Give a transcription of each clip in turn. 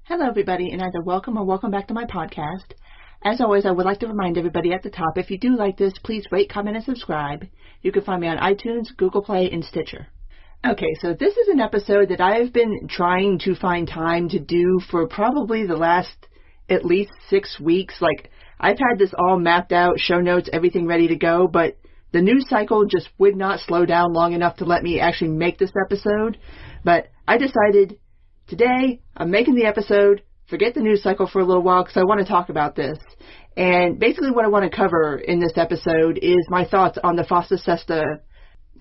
Hello, everybody, and either welcome or welcome back to my podcast. As always, I would like to remind everybody at the top, if you do like this, please rate, comment, and subscribe. You can find me on iTunes, Google Play, and Stitcher. Okay, so this is an episode that I've been trying to find time to do for probably the last at least 6 weeks. Like, I've had this all mapped out, show notes, everything ready to go, but the news cycle just would not slow down long enough to let me actually make this episode. But I decided today I'm making the episode, forget the news cycle for a little while because I want to talk about this. And basically what I want to cover in this episode is my thoughts on the FOSTA-SESTA,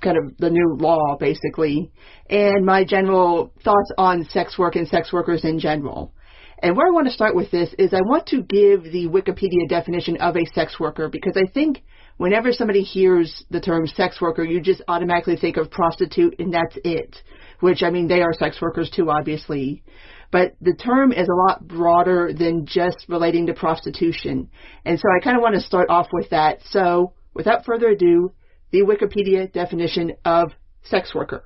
kind of the new law basically, and my general thoughts on sex work and sex workers in general. And where I want to start with this is I want to give the Wikipedia definition of a sex worker, because I think whenever somebody hears the term sex worker, you just automatically think of prostitute and that's it. Which, I mean, they are sex workers too, obviously. But the term is a lot broader than just relating to prostitution. And so I kind of want to start off with that. So, without further ado, the Wikipedia definition of sex worker.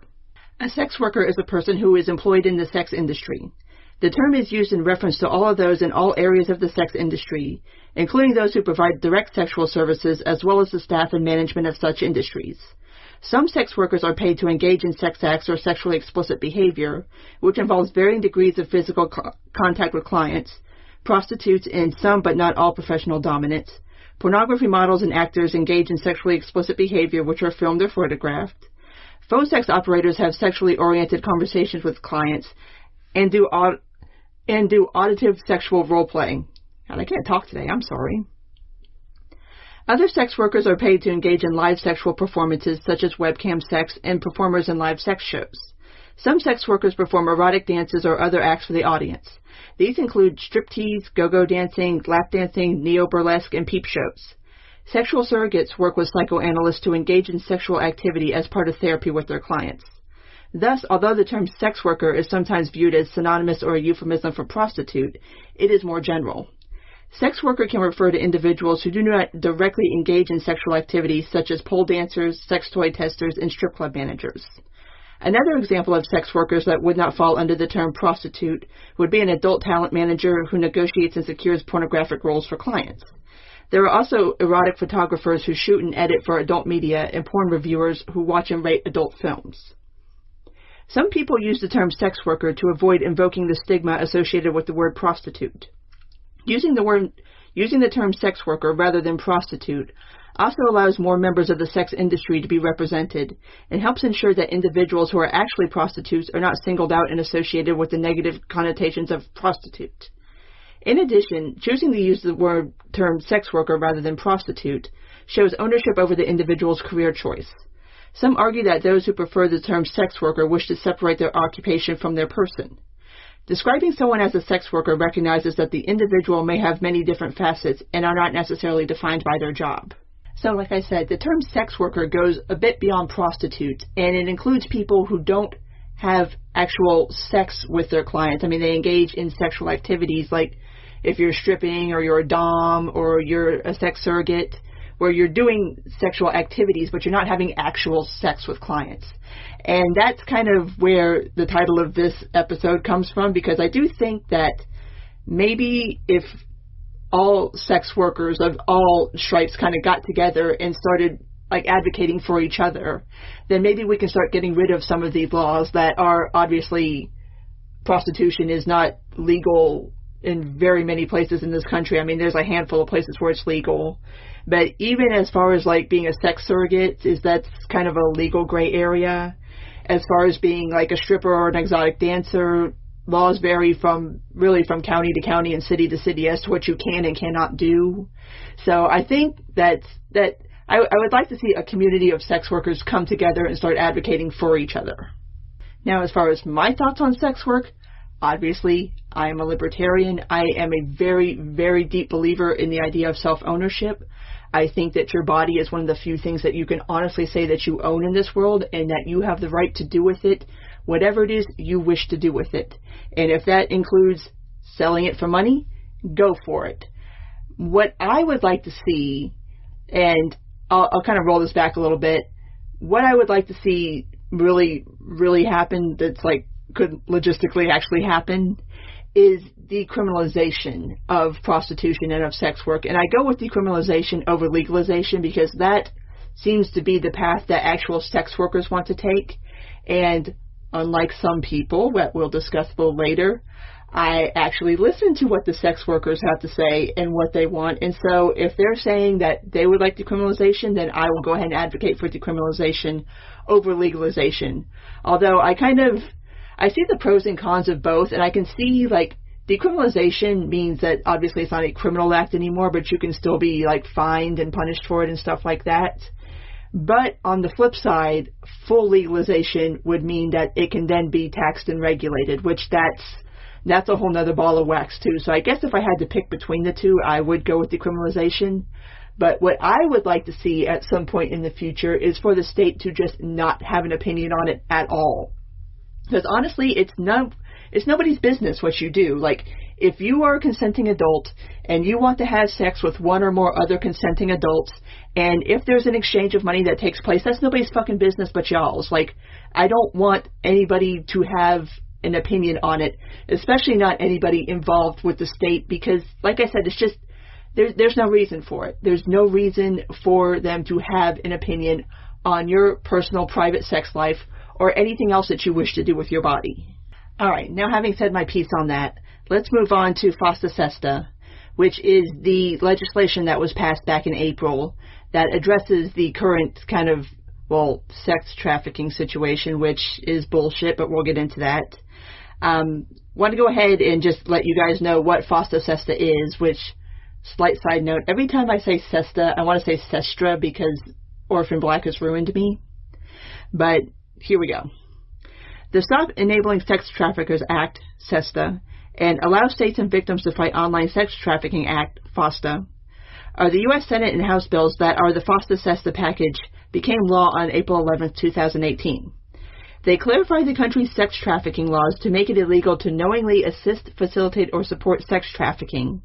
A sex worker is a person who is employed in the sex industry. The term is used in reference to all of those in all areas of the sex industry, including those who provide direct sexual services as well as the staff and management of such industries. Some sex workers are paid to engage in sex acts or sexually explicit behavior, which involves varying degrees of physical contact with clients, prostitutes in some but not all professional dominance, pornography models and actors engage in sexually explicit behavior which are filmed or photographed, phone sex operators have sexually oriented conversations with clients, and do auditive sexual role-playing. God, I can't talk today, I'm sorry. Other sex workers are paid to engage in live sexual performances such as webcam sex and performers in live sex shows. Some sex workers perform erotic dances or other acts for the audience. These include striptease, go-go dancing, lap dancing, neo-burlesque, and peep shows. Sexual surrogates work with psychoanalysts to engage in sexual activity as part of therapy with their clients. Thus, although the term sex worker is sometimes viewed as synonymous or a euphemism for prostitute, it is more general. Sex worker can refer to individuals who do not directly engage in sexual activities such as pole dancers, sex toy testers, and strip club managers. Another example of sex workers that would not fall under the term prostitute would be an adult talent manager who negotiates and secures pornographic roles for clients. There are also erotic photographers who shoot and edit for adult media and porn reviewers who watch and rate adult films. Some people use the term sex worker to avoid invoking the stigma associated with the word prostitute. Using the term sex worker rather than prostitute also allows more members of the sex industry to be represented and helps ensure that individuals who are actually prostitutes are not singled out and associated with the negative connotations of prostitute. In addition, choosing to use the term sex worker rather than prostitute shows ownership over the individual's career choice. Some argue that those who prefer the term sex worker wish to separate their occupation from their person. Describing someone as a sex worker recognizes that the individual may have many different facets and are not necessarily defined by their job. So, like I said, the term sex worker goes a bit beyond prostitute, and it includes people who don't have actual sex with their clients. I mean, they engage in sexual activities, like if you're stripping or you're a dom or you're a sex surrogate, where you're doing sexual activities, but you're not having actual sex with clients. And that's kind of where the title of this episode comes from, because I do think that maybe if all sex workers of all stripes kind of got together and started advocating for each other, then maybe we can start getting rid of some of these laws that are obviously, prostitution is not legal in very many places in this country. I mean, there's a handful of places where it's legal. But even as far as being a sex surrogate, that's kind of a legal gray area. As far as being a stripper or an exotic dancer, laws vary from county to county and city to city as to what you can and cannot do. So I think that I would like to see a community of sex workers come together and start advocating for each other. Now, as far as my thoughts on sex work, obviously, I am a libertarian. I am a very, very deep believer in the idea of self-ownership. I think that your body is one of the few things that you can honestly say that you own in this world, and that you have the right to do with it whatever it is you wish to do with it. And if that includes selling it for money, go for it. What I would like to see, and I'll kind of roll this back a little bit, what I would like to see really, really happen that's could logistically actually happen is decriminalization of prostitution and of sex work. And I go with decriminalization over legalization because that seems to be the path that actual sex workers want to take. And unlike some people, that we'll discuss a little later, I actually listen to what the sex workers have to say and what they want. And so if they're saying that they would like decriminalization, then I will go ahead and advocate for decriminalization over legalization. Although I see the pros and cons of both, and I can see, like, decriminalization means that obviously it's not a criminal act anymore, but you can still be, like, fined and punished for it and stuff like that. But on the flip side, full legalization would mean that it can then be taxed and regulated, which that's a whole nother ball of wax too. So I guess if I had to pick between the two, I would go with decriminalization. But what I would like to see at some point in the future is for the state to just not have an opinion on it at all. Because honestly, it's nobody's business what you do. Like, if you are a consenting adult and you want to have sex with one or more other consenting adults, and if there's an exchange of money that takes place, that's nobody's fucking business but y'all's. Like, I don't want anybody to have an opinion on it, especially not anybody involved with the state, because, like I said, it's just, there's no reason for it. There's no reason for them to have an opinion on your personal private sex life or anything else that you wish to do with your body. All right, now having said my piece on that, let's move on to FOSTA-SESTA, which is the legislation that was passed back in April that addresses the current kind of, sex trafficking situation, which is bullshit, but we'll get into that. Want to go ahead and just let you guys know what FOSTA-SESTA is, which, slight side note, every time I say SESTA, I want to say SESTRA because Orphan Black has ruined me. But here we go. The Stop Enabling Sex Traffickers Act, SESTA, and Allow States and Victims to Fight Online Sex Trafficking Act, FOSTA, are the U.S. Senate and House bills that are the FOSTA-SESTA package became law on April 11, 2018. They clarify the country's sex trafficking laws to make it illegal to knowingly assist, facilitate, or support sex trafficking,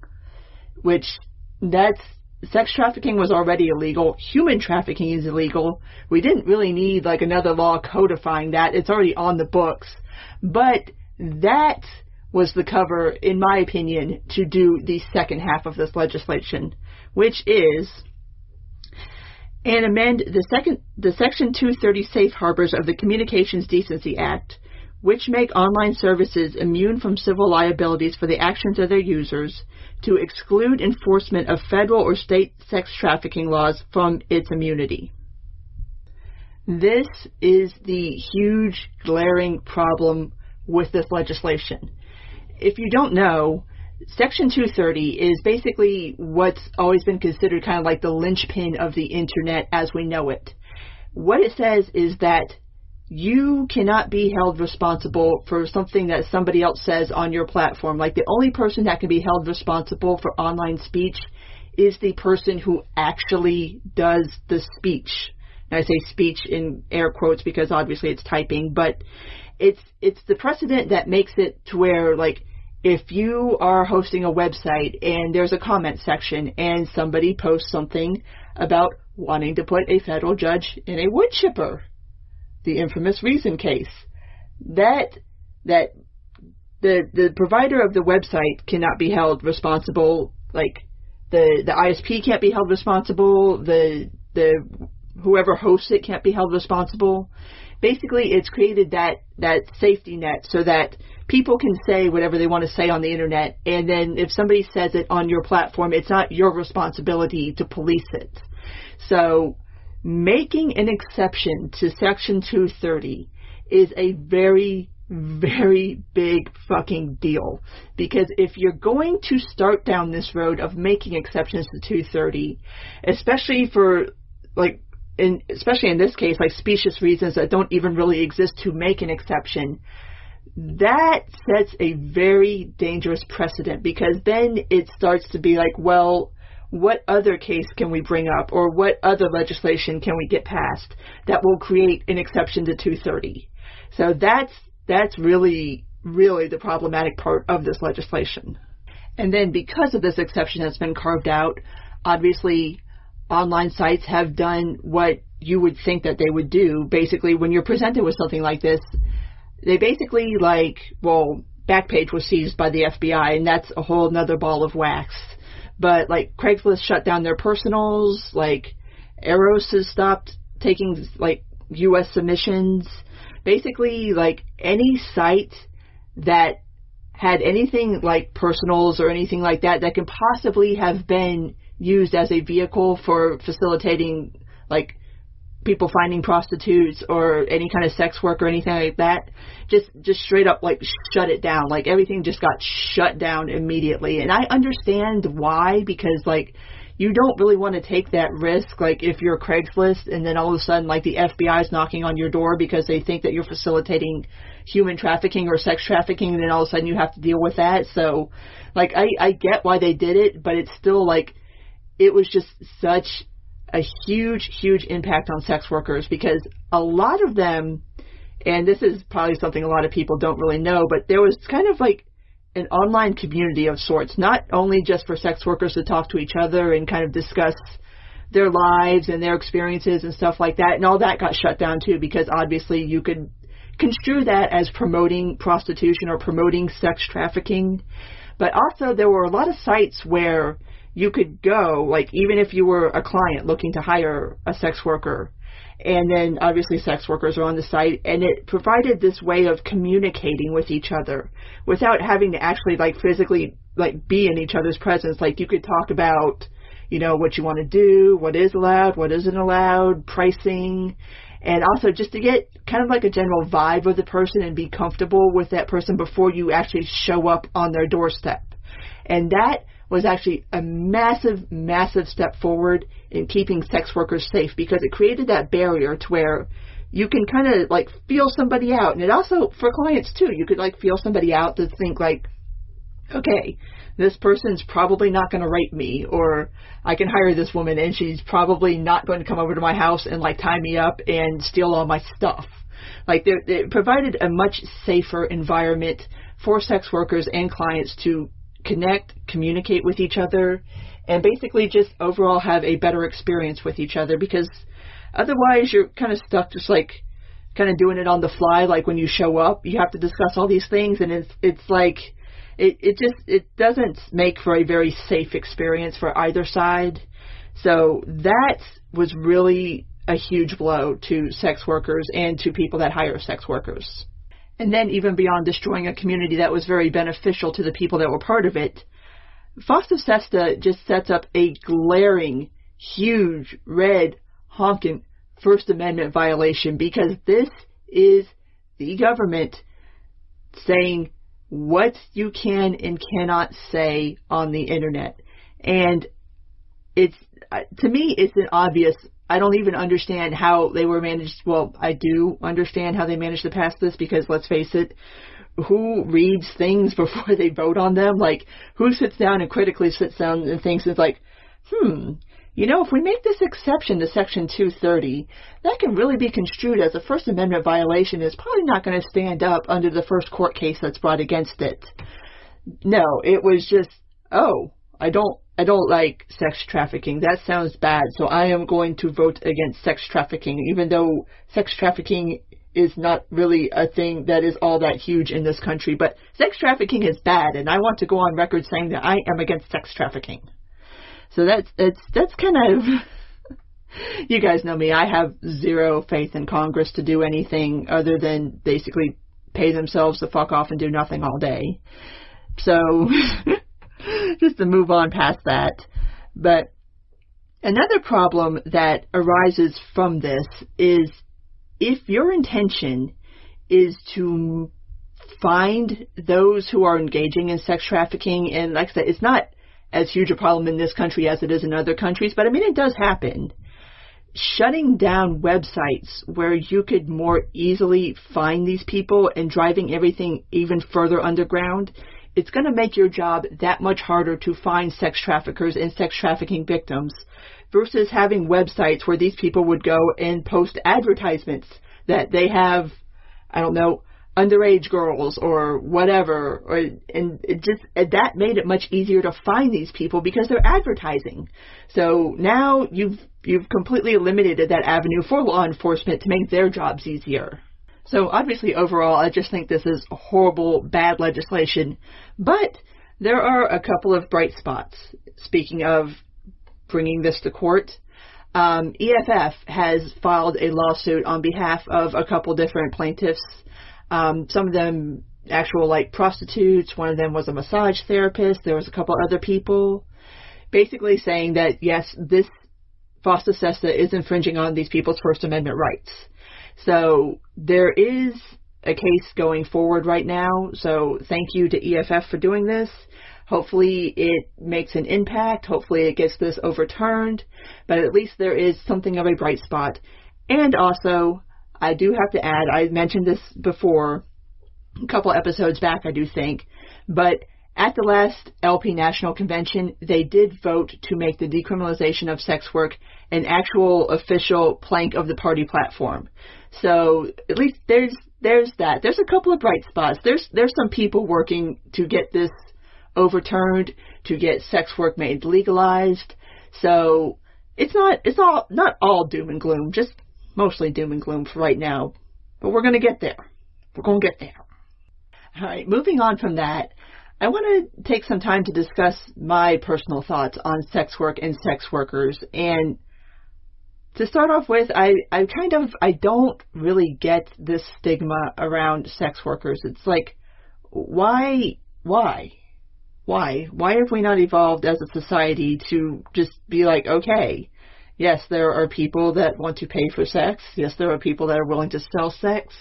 sex trafficking was already illegal. Human trafficking is illegal. We didn't really need like another law codifying that. It's already on the books. But that was the cover, in my opinion, to do the second half of this legislation, which is and amend the Section 230 safe harbors of the Communications Decency Act, which make online services immune from civil liabilities for the actions of their users, to exclude enforcement of federal or state sex trafficking laws from its immunity. This is the huge, glaring problem with this legislation. If you don't know, Section 230 is basically what's always been considered kind of like the linchpin of the internet as we know it. What it says is that you cannot be held responsible for something that somebody else says on your platform. Like, the only person that can be held responsible for online speech is the person who actually does the speech. And I say speech in air quotes because obviously it's typing, but it's the precedent that makes it to where, like, if you are hosting a website and there's a comment section and somebody posts something about wanting to put a federal judge in a wood chipper, the infamous Reason case, that the provider of the website cannot be held responsible. Like, the ISP can't be held responsible. The whoever hosts it can't be held responsible. Basically, it's created that safety net so that people can say whatever they want to say on the internet, and then if somebody says it on your platform, it's not your responsibility to police it. So making an exception to Section 230 is a very, very big fucking deal. Because if you're going to start down this road of making exceptions to 230, especially for, especially in this case, like specious reasons that don't even really exist to make an exception, that sets a very dangerous precedent, because then it starts to be like, well, what other case can we bring up, or what other legislation can we get passed that will create an exception to 230? So that's really, really the problematic part of this legislation. And then because of this exception that's been carved out, obviously online sites have done what you would think that they would do. Basically, when you're presented with something like this, they basically Backpage was seized by the FBI, and that's a whole nother ball of wax. But, like, Craigslist shut down their personals, like, Eros has stopped taking, like, U.S. submissions. Basically, like, any site that had anything like personals or anything like that that could possibly have been used as a vehicle for facilitating, like, people finding prostitutes or any kind of sex work or anything like that, just straight up, like, shut it down. Like, everything just got shut down immediately. And I understand why, because, like, you don't really want to take that risk, like, if you're Craigslist and then all of a sudden, like, the FBI is knocking on your door because they think that you're facilitating human trafficking or sex trafficking, and then all of a sudden you have to deal with that. So, like, I get why they did it, but it's still, like, it was just such a huge, huge impact on sex workers, because a lot of them, and this is probably something a lot of people don't really know, but there was kind of like an online community of sorts, not only just for sex workers to talk to each other and kind of discuss their lives and their experiences and stuff like that. And all that got shut down too, because obviously you could construe that as promoting prostitution or promoting sex trafficking. But also there were a lot of sites where you could go, like, even if you were a client looking to hire a sex worker, and then obviously sex workers are on the site, and it provided this way of communicating with each other without having to actually, like, physically, like, be in each other's presence. Like, you could talk about, you know, what you want to do, what is allowed, what isn't allowed, pricing, and also just to get kind of like a general vibe of the person and be comfortable with that person before you actually show up on their doorstep. And that was actually a massive, massive step forward in keeping sex workers safe, because it created that barrier to where you can kind of, like, feel somebody out. And it also, for clients too, you could, like, feel somebody out to think, like, okay, this person's probably not going to rape me, or I can hire this woman and she's probably not going to come over to my house and, like, tie me up and steal all my stuff. Like, it provided a much safer environment for sex workers and clients to connect, communicate with each other, and basically just overall have a better experience with each other, because otherwise you're kind of stuck just, like, kind of doing it on the fly. Like, when you show up, you have to discuss all these things, and it's like, it doesn't make for a very safe experience for either side. So that was really a huge blow to sex workers and to people that hire sex workers. And then, even beyond destroying a community that was very beneficial to the people that were part of it, FOSTA-SESTA just sets up a glaring, huge, red, honking First Amendment violation, because this is the government saying what you can and cannot say on the internet. And it's, to me, it's an obvious, I don't even understand how they were managed. Well, I do understand how they managed to pass this, because let's face it, who reads things before they vote on them? Like, who sits down and critically sits down and thinks, it's like, you know, if we make this exception to Section 230, that can really be construed as a First Amendment violation. It's probably not going to stand up under the first court case that's brought against it. No, it was just, oh, I don't like sex trafficking. That sounds bad, so I am going to vote against sex trafficking, even though sex trafficking is not really a thing that is all that huge in this country. But sex trafficking is bad, and I want to go on record saying that I am against sex trafficking. So that's kind of, you guys know me, I have zero faith in Congress to do anything other than basically pay themselves to fuck off and do nothing all day. So just to move on past that. But another problem that arises from this is, if your intention is to find those who are engaging in sex trafficking, and like I said, it's not as huge a problem in this country as it is in other countries, but I mean, it does happen. Shutting down websites where you could more easily find these people and driving everything even further underground, it's going to make your job that much harder to find sex traffickers and sex trafficking victims, versus having websites where these people would go and post advertisements that they have, I don't know, underage girls or whatever, and that made it much easier to find these people because they're advertising. So now you've completely eliminated that avenue for law enforcement to make their jobs easier. So obviously, overall, I just think this is horrible, bad legislation. But there are a couple of bright spots. Speaking of bringing this to court, EFF has filed a lawsuit on behalf of a couple different plaintiffs. Some of them actual prostitutes. One of them was a massage therapist. There was a couple other people basically saying that, yes, this FOSTA-SESTA is infringing on these people's First Amendment rights. So there is a case going forward right now. So thank you to EFF for doing this. Hopefully it makes an impact. Hopefully it gets this overturned. But at least there is something of a bright spot. And also, I do have to add, I mentioned this before, a couple episodes back, I do think, but at the last LP National Convention, they did vote to make the decriminalization of sex work an actual official plank of the party platform. So at least there's that. There's a couple of bright spots. There's some people working to get this overturned, to get sex work made legalized. So it's not all doom and gloom, just mostly doom and gloom for right now. But we're going to get there. We're going to get there. All right, moving on from that, I want to take some time to discuss my personal thoughts on sex work and sex workers. And to start off with, I don't really get this stigma around sex workers. It's like, why have we not evolved as a society to just be like, okay, yes, there are people that want to pay for sex. Yes, there are people that are willing to sell sex.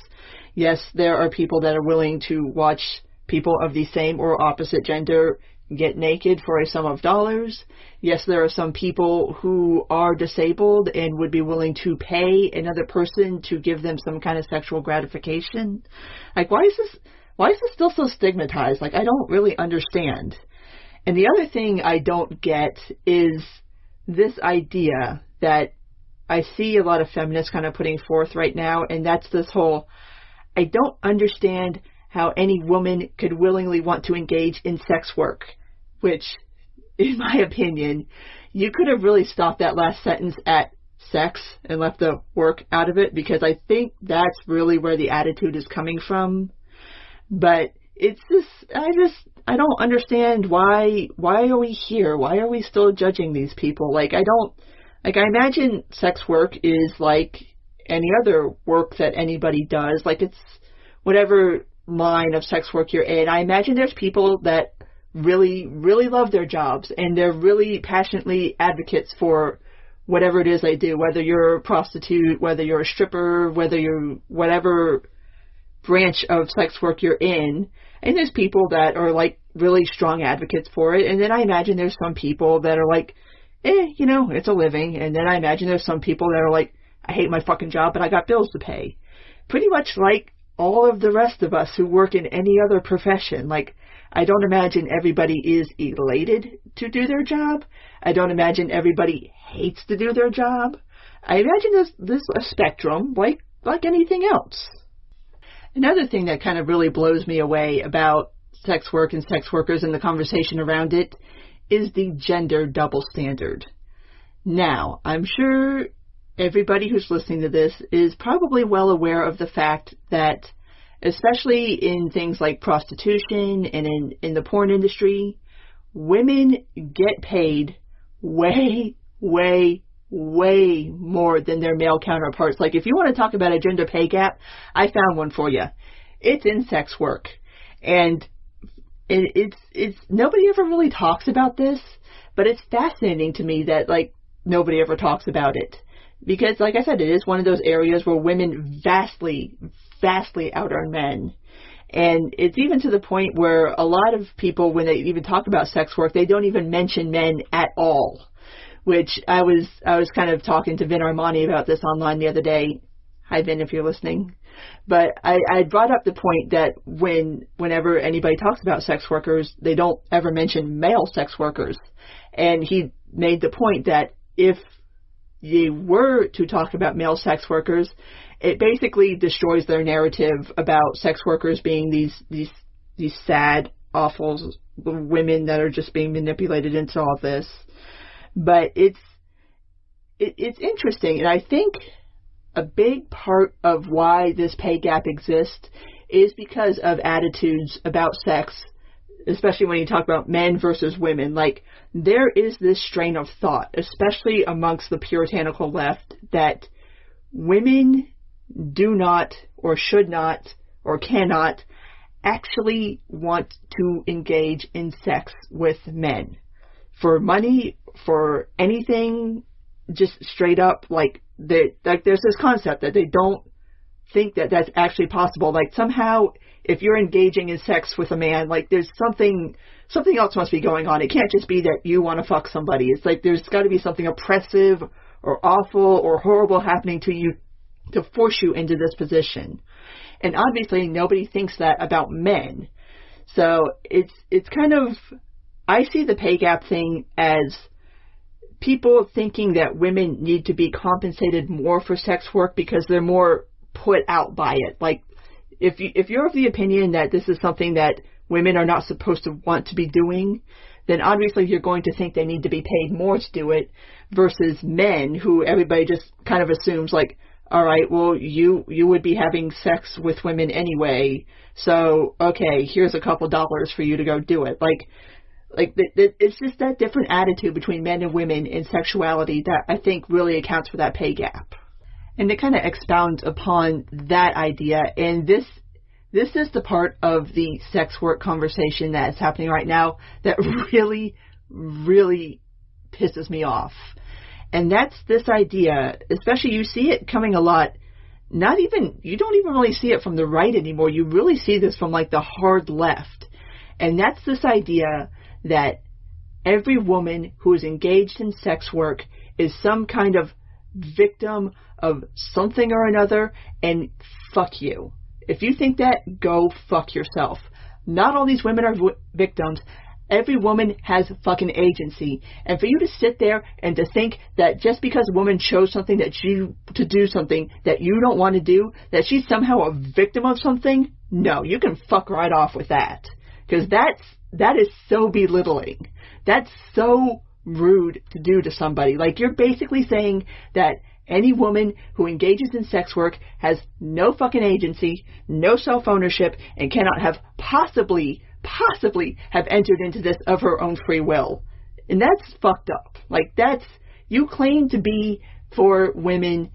Yes, there are people that are willing to watch people of the same or opposite gender get naked for a sum of dollars. Yes, there are some people who are disabled and would be willing to pay another person to give them some kind of sexual gratification. Like, why is this still so stigmatized? Like, I don't really understand. And the other thing I don't get is this idea that I see a lot of feminists kind of putting forth right now, and that's this whole, I don't understand how any woman could willingly want to engage in sex work, which, in my opinion, you could have really stopped that last sentence at sex and left the work out of it, because I think that's really where the attitude is coming from. But it's just, I don't understand why are we here? Why are we still judging these people? I imagine sex work is like any other work that anybody does. It's whatever line of sex work you're in. I imagine there's people that really, really love their jobs and they're really passionately advocates for whatever it is they do, whether you're a prostitute, whether you're a stripper, whether you're whatever branch of sex work you're in. And there's people that are really strong advocates for it. And then I imagine there's some people that are it's a living. And then I imagine there's some people that are I hate my fucking job, but I got bills to pay. Pretty much like all of the rest of us who work in any other profession. I don't imagine everybody is elated to do their job. I don't imagine everybody hates to do their job. I imagine there's a spectrum like anything else. Another thing that kind of really blows me away about sex work and sex workers and the conversation around it is the gender double standard. Now, I'm sure everybody who's listening to this is probably well aware of the fact that, especially in things like prostitution and in the porn industry, women get paid way, way, way more than their male counterparts. If you want to talk about a gender pay gap, I found one for you. It's in sex work. And it's nobody ever really talks about this, but it's fascinating to me that nobody ever talks about it. Because, like I said, it is one of those areas where women vastly, vastly out-earn men. And it's even to the point where a lot of people, when they even talk about sex work, they don't even mention men at all. Which I was kind of talking to Vin Armani about this online the other day. Hi, Vin, if you're listening. But I brought up the point that whenever anybody talks about sex workers, they don't ever mention male sex workers. And he made the point that if you were to talk about male sex workers, it basically destroys their narrative about sex workers being these sad, awful women that are just being manipulated into all this. But it's interesting, and I think a big part of why this pay gap exists is because of attitudes about sex, especially when you talk about men versus women. Like, there is this strain of thought, especially amongst the puritanical left, that women do not or should not or cannot actually want to engage in sex with men. For money, for anything, just straight up, like there's this concept that they don't think that that's actually possible. Like, somehow, if you're engaging in sex with a man, like, there's something else must be going on. It can't just be that you want to fuck somebody. It's like there's got to be something oppressive or awful or horrible happening to you to force you into this position. And obviously nobody thinks that about men. So it's kind of, I see the pay gap thing as people thinking that women need to be compensated more for sex work because they're more put out by it. Like, if you're of the opinion that this is something that women are not supposed to want to be doing, then obviously you're going to think they need to be paid more to do it, versus men who everybody just kind of assumes, like, all right, well, you would be having sex with women anyway, so, okay, here's a couple dollars for you to go do it. Like it's just that different attitude between men and women in sexuality that I think really accounts for that pay gap. And to kind of expound upon that idea, and this is the part of the sex work conversation that is happening right now that really, really pisses me off. And that's this idea, especially you see it coming a lot, you don't even really see it from the right anymore. You really see this from like the hard left. And that's this idea that every woman who is engaged in sex work is some kind of victim of something or another, and fuck you. If you think that, go fuck yourself. Not all these women are victims. Every woman has fucking agency. And for you to sit there and to think that just because a woman chose something to do something that you don't want to do, that she's somehow a victim of something, no, you can fuck right off with that. Because that is so belittling. That's so rude to do to somebody. Like, you're basically saying that any woman who engages in sex work has no fucking agency, no self-ownership, and cannot have possibly have entered into this of her own free will. And that's fucked up. Like, you claim to be for women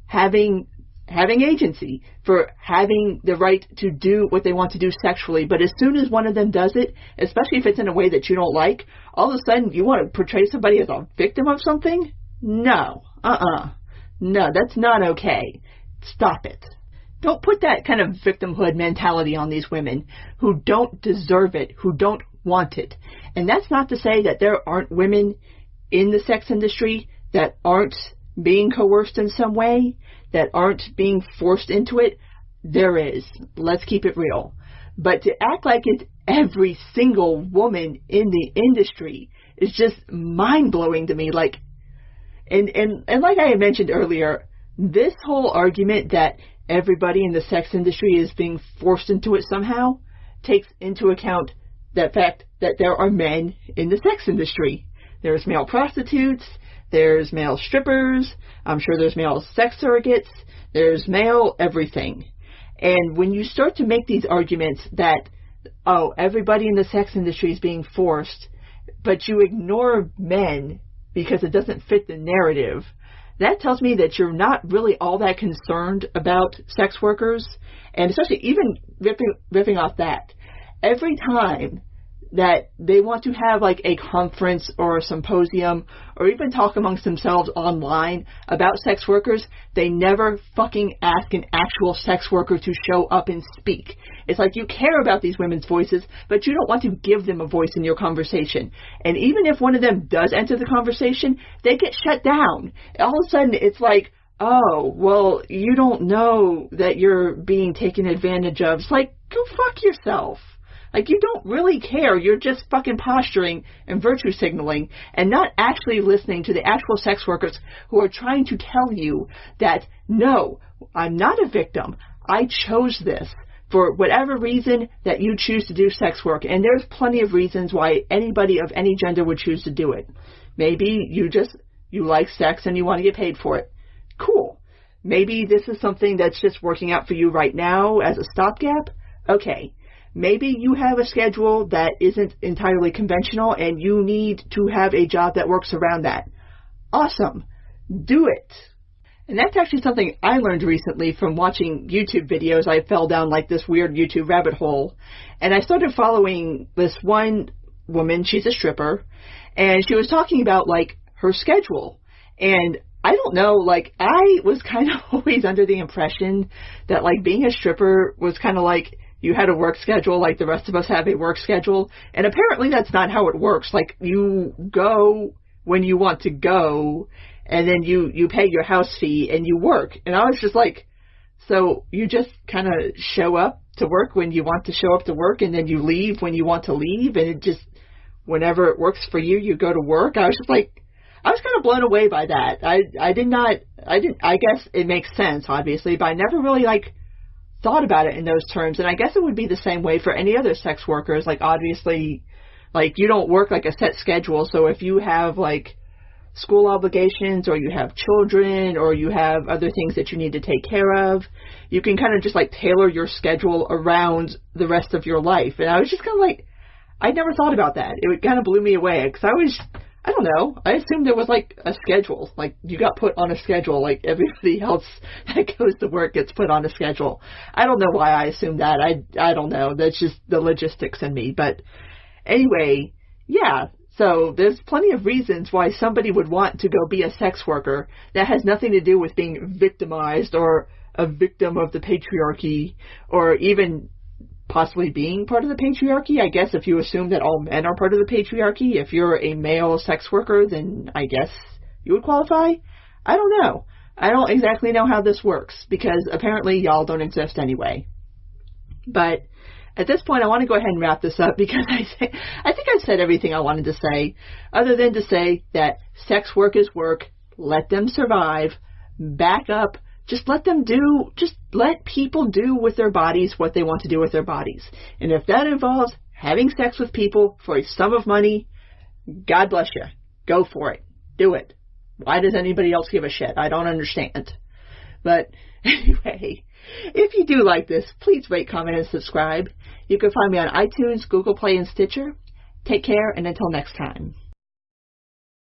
having agency, for having the right to do what they want to do sexually, but as soon as one of them does it, especially if it's in a way that you don't like, all of a sudden you want to portray somebody as a victim of something? No. No, that's not okay. Stop it. Don't put that kind of victimhood mentality on these women who don't deserve it, who don't want it. And that's not to say that there aren't women in the sex industry that aren't being coerced in some way, that aren't being forced into it. There is. Let's keep it real. But to act like it's every single woman in the industry is just mind-blowing to me. Like, and like I had mentioned earlier, this whole argument that everybody in the sex industry is being forced into it somehow takes into account the fact that there are men in the sex industry. There's male prostitutes, there's male strippers, I'm sure there's male sex surrogates, there's male everything. And when you start to make these arguments that, oh, everybody in the sex industry is being forced, but you ignore men because it doesn't fit the narrative, that tells me that you're not really all that concerned about sex workers. And especially even ripping off that, every time that they want to have like a conference or a symposium or even talk amongst themselves online about sex workers, they never fucking ask an actual sex worker to show up and speak. It's like you care about these women's voices, but you don't want to give them a voice in your conversation. And even if one of them does enter the conversation, they get shut down. All of a sudden it's like, oh, well, you don't know that you're being taken advantage of. It's like, go fuck yourself. Like, you don't really care. You're just fucking posturing and virtue signaling and not actually listening to the actual sex workers who are trying to tell you that, no, I'm not a victim. I chose this for whatever reason that you choose to do sex work. And there's plenty of reasons why anybody of any gender would choose to do it. Maybe you like sex and you want to get paid for it. Cool. Maybe this is something that's just working out for you right now as a stopgap. Okay. Maybe you have a schedule that isn't entirely conventional and you need to have a job that works around that. Awesome. Do it. And that's actually something I learned recently from watching YouTube videos. I fell down like this weird YouTube rabbit hole. And I started following this one woman. She's a stripper. And she was talking about like her schedule. And I don't know, like I was kind of always under the impression that like being a stripper was kind of like you had a work schedule like the rest of us have a work schedule. And apparently that's not how it works. Like you go when you want to go, and then you pay your house fee and you work. And I was just like, so you just kind of show up to work when you want to show up to work, and then you leave when you want to leave, and it just, whenever it works for you, you go to work. I was just like, I was kind of blown away by that. I guess it makes sense, obviously, but I never really like thought about it in those terms. And I guess it would be the same way for any other sex workers. Like obviously, like you don't work like a set schedule. So if you have like school obligations, or you have children, or you have other things that you need to take care of, you can kind of just like tailor your schedule around the rest of your life. And I was just kind of like, I never thought about that. It kind of blew me away because I don't know, I assumed there was like a schedule, like you got put on a schedule, like everybody else that goes to work gets put on a schedule. I don't know why I assumed that. I don't know. That's just the logistics in me. But anyway, yeah. So there's plenty of reasons why somebody would want to go be a sex worker that has nothing to do with being victimized or a victim of the patriarchy, or even possibly being part of the patriarchy. I guess if you assume that all men are part of the patriarchy, if you're a male sex worker, then I guess you would qualify. I don't know. I don't exactly know how this works because apparently y'all don't exist anyway. But at this point, I want to go ahead and wrap this up because I think I said everything I wanted to say, other than to say that sex work is work. Let them survive. Back up. Just let people do with their bodies what they want to do with their bodies. And if that involves having sex with people for a sum of money, God bless you. Go for it. Do it. Why does anybody else give a shit? I don't understand. But anyway, if you do like this, please rate, comment, and subscribe. You can find me on iTunes, Google Play, and Stitcher. Take care, and until next time.